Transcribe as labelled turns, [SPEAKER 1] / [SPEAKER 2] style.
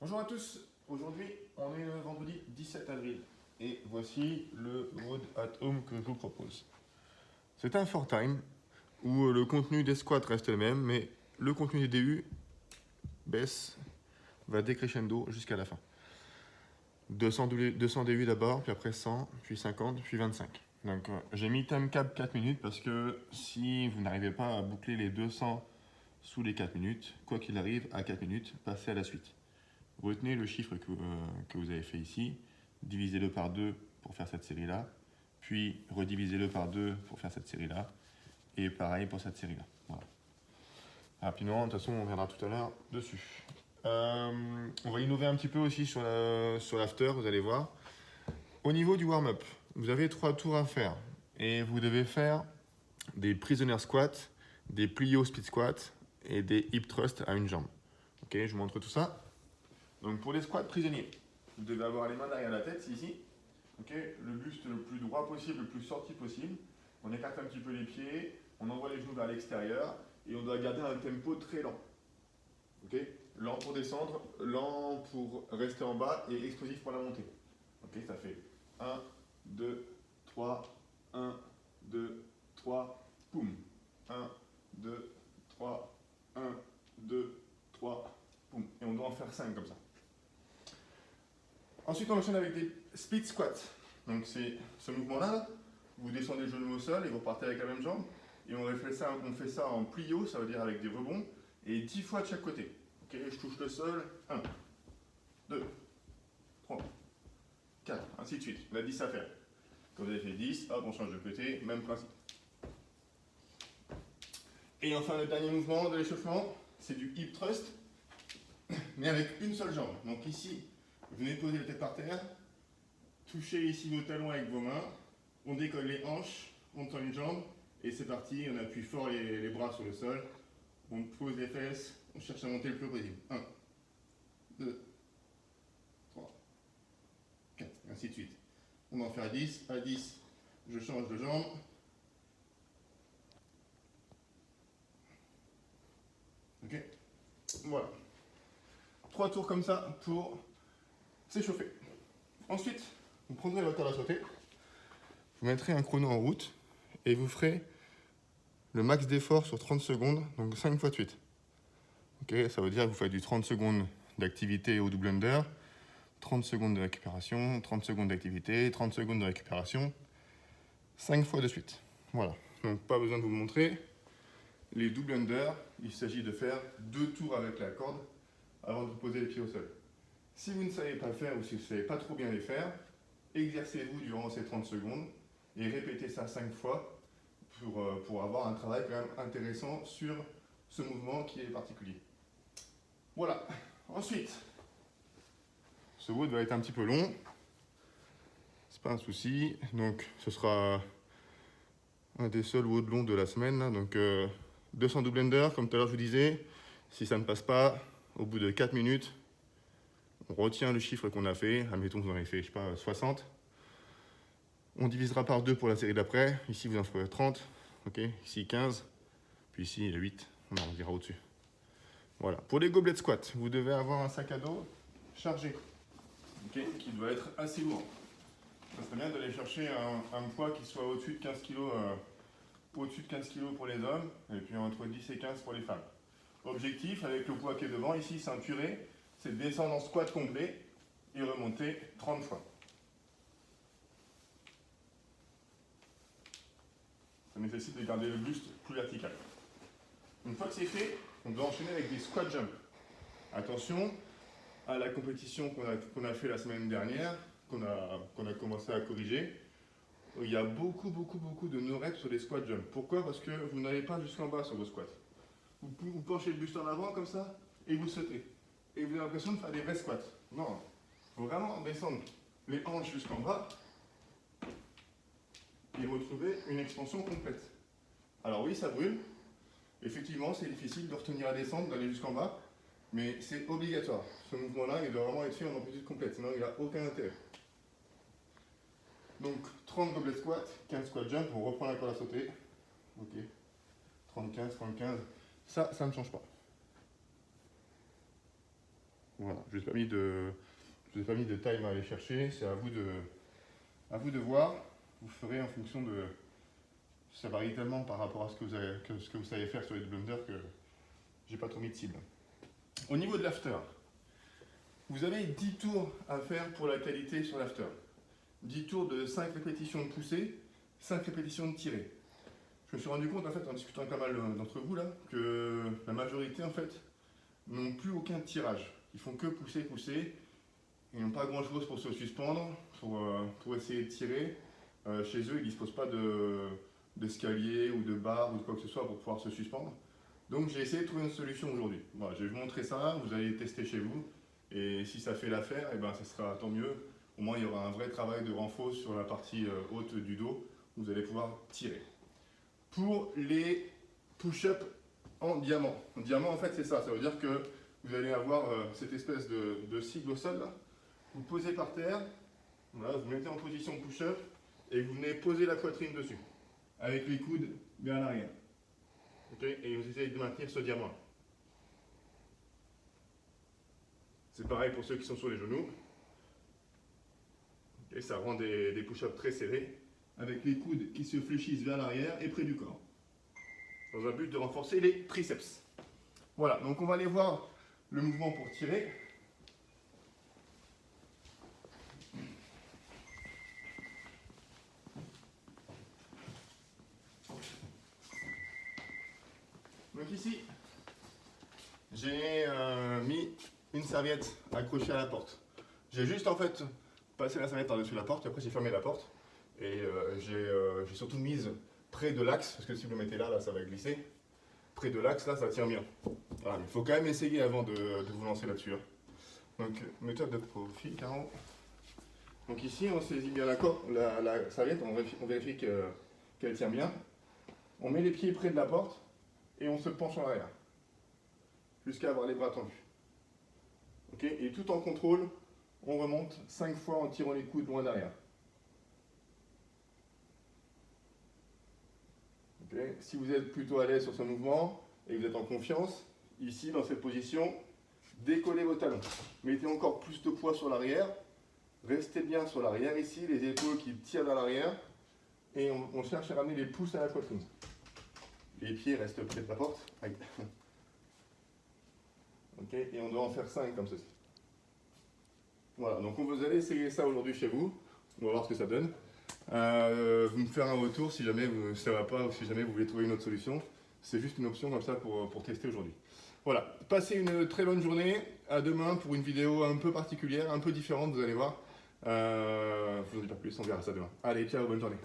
[SPEAKER 1] Bonjour à tous, aujourd'hui on est le vendredi 17 avril et voici le WOD at Home que je vous propose. C'est un 4-time où le contenu des squats reste le même mais le contenu des DU baisse, va décrescendo jusqu'à la fin. 200 DU d'abord, puis après 100, puis 50, puis 25. Donc j'ai mis time cap 4 minutes parce que si vous n'arrivez pas à boucler les 200 sous les 4 minutes, quoi qu'il arrive, à 4 minutes, passez à la suite. Retenez le chiffre que vous avez fait ici, divisez-le par 2 pour faire cette série-là, puis redivisez-le par 2 pour faire cette série-là, et pareil pour cette série-là. Voilà. Rapidement, de toute façon, on reviendra tout à l'heure dessus. On va innover un petit peu aussi sur l'after, vous allez voir. Au niveau du warm-up, vous avez 3 tours à faire, et vous devez faire des prisoner squats, des plio split squats, et des hip thrust à une jambe. Ok, je vous montre tout ça. Donc pour les squats prisonniers, vous devez avoir les mains derrière la tête, c'est ici. Okay, le buste le plus droit possible, le plus sorti possible. On écarte un petit peu les pieds, on envoie les genoux vers l'extérieur et on doit garder un tempo très lent. Okay, lent pour descendre, lent pour rester en bas et explosif pour la montée. Okay, ça fait 1, 2, 3, 1, 2, 3, boum. 1, 2, 3, 1, 2, 3, boum. Et on doit en faire 5 comme ça. Ensuite, on enchaîne avec des split squats. Donc, c'est ce mouvement-là. Vous descendez le genou au sol et vous partez avec la même jambe. Et on fait ça en plio, ça veut dire avec des rebonds, et 10 fois de chaque côté. Ok, je touche le sol. 1, 2, 3, 4, ainsi de suite. On a 10 à faire. Quand vous avez fait 10, hop, on change de côté, même principe. Et enfin, le dernier mouvement de l'échauffement, c'est du hip thrust, mais avec une seule jambe. Donc ici, vous venez poser la tête par terre, touchez ici vos talons avec vos mains, on décolle les hanches, on tend une jambe, et c'est parti, on appuie fort les bras sur le sol, on pose les fesses, on cherche à monter le plus possible. 1, 2, 3, 4, et ainsi de suite. On va en faire 10, à 10, je change de jambe. Ok, voilà. 3 tours comme ça pour s'échauffer. Ensuite, vous prendrez votre corde à sauter, vous mettrez un chrono en route et vous ferez le max d'effort sur 30 secondes, donc 5 fois de suite. Ok, ça veut dire que vous faites du 30 secondes d'activité au double under, 30 secondes de récupération, 30 secondes d'activité, 30 secondes de récupération, 5 fois de suite. Voilà, donc pas besoin de vous montrer. Les double under, il s'agit de faire 2 tours avec la corde avant de vous poser les pieds au sol. Si vous ne savez pas le faire ou si vous ne savez pas trop bien les faire, exercez-vous durant ces 30 secondes et répétez ça 5 fois pour avoir un travail quand même intéressant sur ce mouvement qui est particulier. Voilà. Ensuite, ce WOD va être un petit peu long. C'est pas un souci. Donc, ce sera un des seuls WOD longs de la semaine. Là. Donc, 200 double under, comme tout à l'heure je vous disais. Si ça ne passe pas, au bout de 4 minutes, on retient le chiffre qu'on a fait. Admettons que vous en avez fait, je sais pas, 60. On divisera par 2 pour la série d'après. Ici, vous en ferez 30. Okay. Ici, 15. Puis ici, 8. On dira au-dessus. Voilà. Pour les gobelets squats, vous devez avoir un sac à dos chargé, okay, qui doit être assez lourd. Ça serait bien d'aller chercher un poids qui soit au-dessus de 15 kg pour les hommes, et puis entre 10 et 15 pour les femmes. Objectif, avec le poids qui est devant, ici ceinturé, c'est de descendre en squat complet et remonter 30 fois. Ça nécessite de garder le buste plus vertical. Une fois que c'est fait, on doit enchaîner avec des squat jump. Attention à la compétition qu'on a fait la semaine dernière, qu'on a commencé à corriger. Il y a beaucoup de no reps sur les squat jump. Pourquoi? Parce que vous n'allez pas jusqu'en bas sur vos squats. Vous penchez le buste en avant comme ça et vous sautez. Et vous avez l'impression de faire des vrais squats. Non, il faut vraiment descendre les hanches jusqu'en bas et retrouver une extension complète. Alors oui, ça brûle. Effectivement, c'est difficile de retenir à descendre, d'aller jusqu'en bas, mais c'est obligatoire. Ce mouvement-là, il doit vraiment être fait en amplitude complète, sinon il n'a aucun intérêt. Donc 30 goblet squat, 15 squat jump, on reprend la corde à sauter. Ok. 30, 15, 30, 15. Ça ne change pas. Voilà, je vous ai pas mis de time à aller chercher, c'est à vous de voir. Vous ferez en fonction de... Ça varie tellement par rapport à ce que vous savez faire sur les blenders que j'ai pas trop mis de cible. Au niveau de l'after, vous avez 10 tours à faire pour la qualité sur l'after. 10 tours de 5 répétitions de poussée, 5 répétitions de tirée. Je me suis rendu compte en fait en discutant avec pas mal d'entre vous là que la majorité en fait n'ont plus aucun tirage. Ils font que pousser, pousser. Ils n'ont pas grand chose pour se suspendre, pour essayer de tirer. Chez eux, ils ne disposent pas d'escalier ou de barre ou de quoi que ce soit pour pouvoir se suspendre. Donc j'ai essayé de trouver une solution aujourd'hui. Voilà, je vais vous montrer ça, vous allez tester chez vous. Et si ça fait l'affaire, et ben, ça sera tant mieux. Au moins il y aura un vrai travail de renfort sur la partie haute du dos. Vous allez pouvoir tirer. Pour les push-ups en diamant. En diamant en fait c'est ça, ça veut dire que vous allez avoir cette espèce de cible au sol là. Vous posez par terre, voilà, vous mettez en position push-up et vous venez poser la poitrine dessus. Avec les coudes bien à l'arrière. Okay, et vous essayez de maintenir ce diamant. C'est pareil pour ceux qui sont sur les genoux. Okay, ça rend des push-ups très serrés, avec les coudes qui se fléchissent vers l'arrière et près du corps. Dans un but de renforcer les triceps. Voilà, donc on va aller voir le mouvement pour tirer. Donc ici, j'ai mis une serviette accrochée à la porte. J'ai juste en fait passé la serviette par-dessus la porte et après j'ai fermé la porte. Et j'ai surtout mise près de l'axe, parce que si vous le mettez là, ça va glisser. Près de l'axe, là, ça tient bien. Voilà, il faut quand même essayer avant de vous lancer là-dessus. Donc, méthode de profil, Caro. Donc ici, on saisit bien la serviette, on vérifie qu'elle tient bien. On met les pieds près de la porte et on se penche en arrière. Jusqu'à avoir les bras tendus. Okay, et tout en contrôle, on remonte 5 fois en tirant les coudes loin derrière. Okay. Si vous êtes plutôt à l'aise sur ce mouvement et que vous êtes en confiance, ici dans cette position, décollez vos talons. Mettez encore plus de poids sur l'arrière. Restez bien sur l'arrière ici, les épaules qui tirent vers l'arrière. Et on cherche à ramener les pouces à la poitrine. Les pieds restent près de la porte. Okay. Et on doit en faire 5 comme ceci. Voilà, donc vous allez essayer ça aujourd'hui chez vous. On va voir ce que ça donne. Vous me faire un retour si jamais ça ne va pas ou si jamais vous voulez trouver une autre solution. C'est juste une option comme ça pour tester aujourd'hui. Voilà, passez une très bonne journée. À demain pour une vidéo un peu particulière, un peu différente, vous allez voir. Je ne vous en dis pas plus, on verra ça demain. Allez, ciao, bonne journée.